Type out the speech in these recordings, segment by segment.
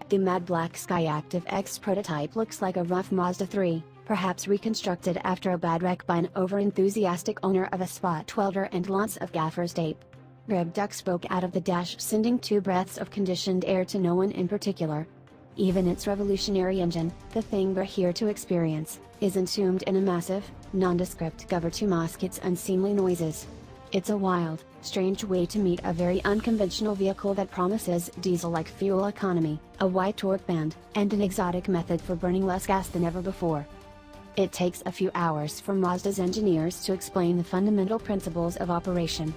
The matte black Skyactiv X prototype looks like a rough Mazda 3, perhaps reconstructed after a bad wreck by an over-enthusiastic owner of a spot welder and lots of gaffers tape. Rib ducts spoke out of the dash, sending 2 breaths of conditioned air to no one in particular. Even its revolutionary engine, the thing we're here to experience, is entombed in a massive, nondescript cover to mask its unseemly noises. It's a wild, strange way to meet a very unconventional vehicle that promises diesel-like fuel economy, a wide torque band, and an exotic method for burning less gas than ever before. It takes a few hours for Mazda's engineers to explain the fundamental principles of operation.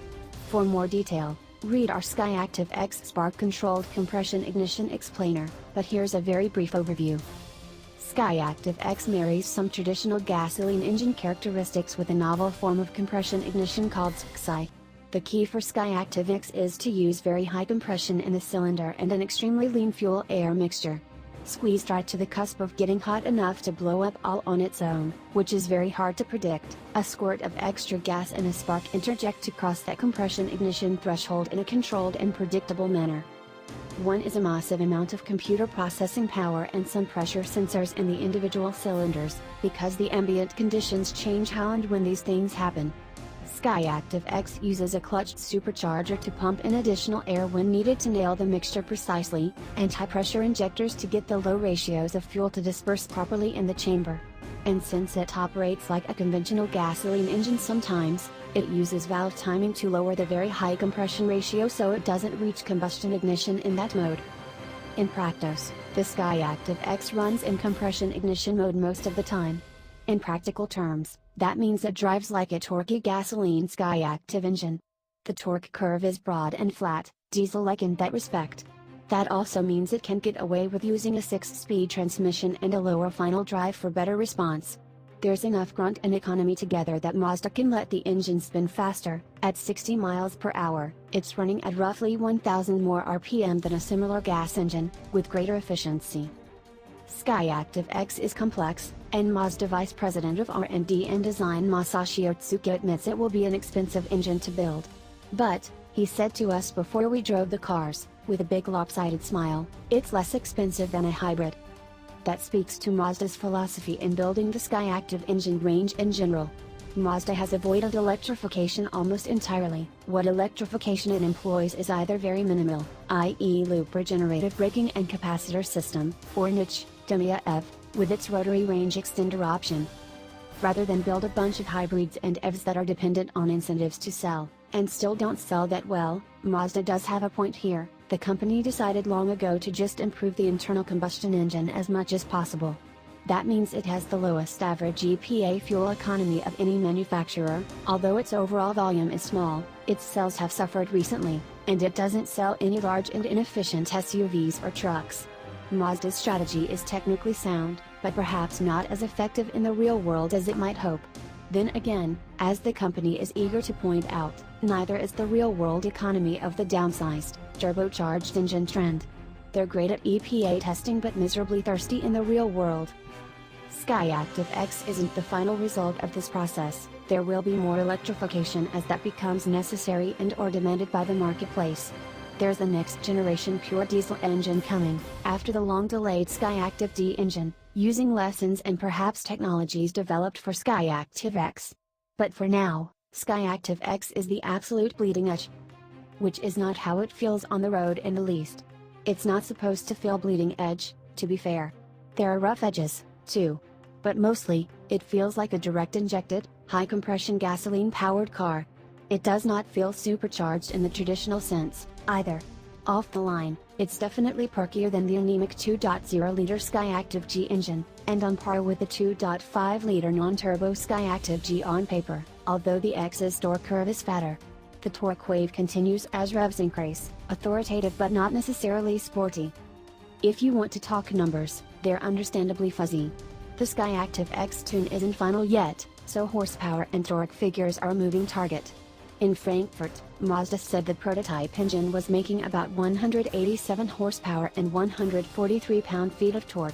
For more detail, read our Skyactiv X spark-controlled compression ignition explainer, but here's a very brief overview. Skyactiv X marries some traditional gasoline engine characteristics with a novel form of compression ignition called Sky. The key for Skyactiv X is to use very high compression in the cylinder and an extremely lean fuel-air mixture. Squeezed right to the cusp of getting hot enough to blow up all on its own, which is very hard to predict, a squirt of extra gas and a spark interject to cross that compression ignition threshold in a controlled and predictable manner. One is a massive amount of computer processing power and some pressure sensors in the individual cylinders, because the ambient conditions change how and when these things happen. Skyactiv X uses a clutched supercharger to pump in additional air when needed to nail the mixture precisely, and high-pressure injectors to get the low ratios of fuel to disperse properly in the chamber. And since it operates like a conventional gasoline engine sometimes, it uses valve timing to lower the very high compression ratio so it doesn't reach combustion ignition in that mode. In practice, the Skyactiv X runs in compression ignition mode most of the time. In practical terms, that means it drives like a torquey gasoline Skyactiv engine. The torque curve is broad and flat, diesel-like in that respect. That also means it can get away with using a 6-speed transmission and a lower final drive for better response. There's enough grunt and economy together that Mazda can let the engine spin faster. At 60 miles per hour, it's running at roughly 1,000 more RPM than a similar gas engine, with greater efficiency. Skyactiv X is complex, and Mazda Vice President of R&D and Design Masashi Otsuka admits it will be an expensive engine to build. But, he said to us before we drove the cars, with a big lopsided smile, it's less expensive than a hybrid. That speaks to Mazda's philosophy in building the Skyactiv engine range in general. Mazda has avoided electrification almost entirely. What electrification it employs is either very minimal, i.e. loop regenerative braking and capacitor system, or niche, DMEV, with its rotary range extender option. Rather than build a bunch of hybrids and EVs that are dependent on incentives to sell, and still don't sell that well, Mazda does have a point here. The company decided long ago to just improve the internal combustion engine as much as possible. That means it has the lowest average EPA fuel economy of any manufacturer. Although its overall volume is small, its sales have suffered recently, and it doesn't sell any large and inefficient SUVs or trucks. Mazda's strategy is technically sound, but perhaps not as effective in the real world as it might hope. Then again, as the company is eager to point out, neither is the real-world economy of the downsized, turbocharged engine trend. They're great at EPA testing but miserably thirsty in the real world. Skyactiv X isn't the final result of this process. There will be more electrification as that becomes necessary and/or demanded by the marketplace. There's a next-generation pure diesel engine coming, after the long-delayed Skyactiv D engine, using lessons and perhaps technologies developed for Skyactiv X. But for now, Skyactiv X is the absolute bleeding edge. Which is not how it feels on the road in the least. It's not supposed to feel bleeding edge, to be fair. There are rough edges, too. But mostly, it feels like a direct-injected, high-compression gasoline-powered car. It does not feel supercharged in the traditional sense, either. Off the line, it's definitely perkier than the anemic 2.0-liter Skyactiv G engine, and on par with the 2.5-liter non-turbo Skyactiv G on paper, although the X's torque curve is fatter. The torque wave continues as revs increase, authoritative but not necessarily sporty. If you want to talk numbers, they're understandably fuzzy. The Skyactiv X tune isn't final yet, so horsepower and torque figures are a moving target. In Frankfurt, Mazda said the prototype engine was making about 187 horsepower and 143 pound-feet of torque.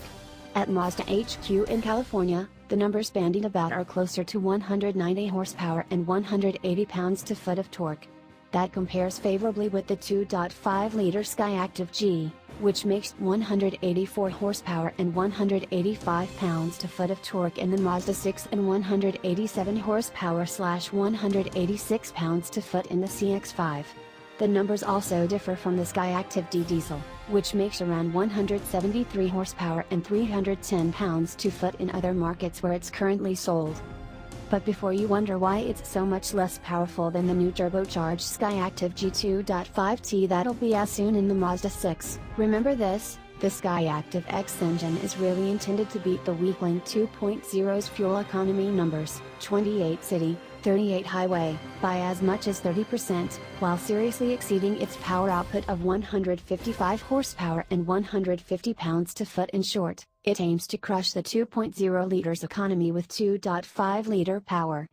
At Mazda HQ in California, the numbers bandied about are closer to 190 horsepower and 180 pounds-to-foot of torque. That compares favorably with the 2.5-liter Skyactiv G, which makes 184 horsepower and 185 pounds-to-foot of torque in the Mazda 6 and 187 horsepower/186 pounds-to-foot in the CX-5. The numbers also differ from the Skyactiv D diesel, which makes around 173 horsepower and 310 pounds-to-foot in other markets where it's currently sold. But before you wonder why it's so much less powerful than the new turbocharged Skyactiv G 2.5T that'll be as soon in the Mazda 6, remember this: the Skyactiv X engine is really intended to beat the weakling 2.0's fuel economy numbers, 28 city, 38 highway, by as much as 30%, while seriously exceeding its power output of 155 horsepower and 150 pounds-to-foot. In short, it aims to crush the 2.0 liters economy with 2.5-liter power.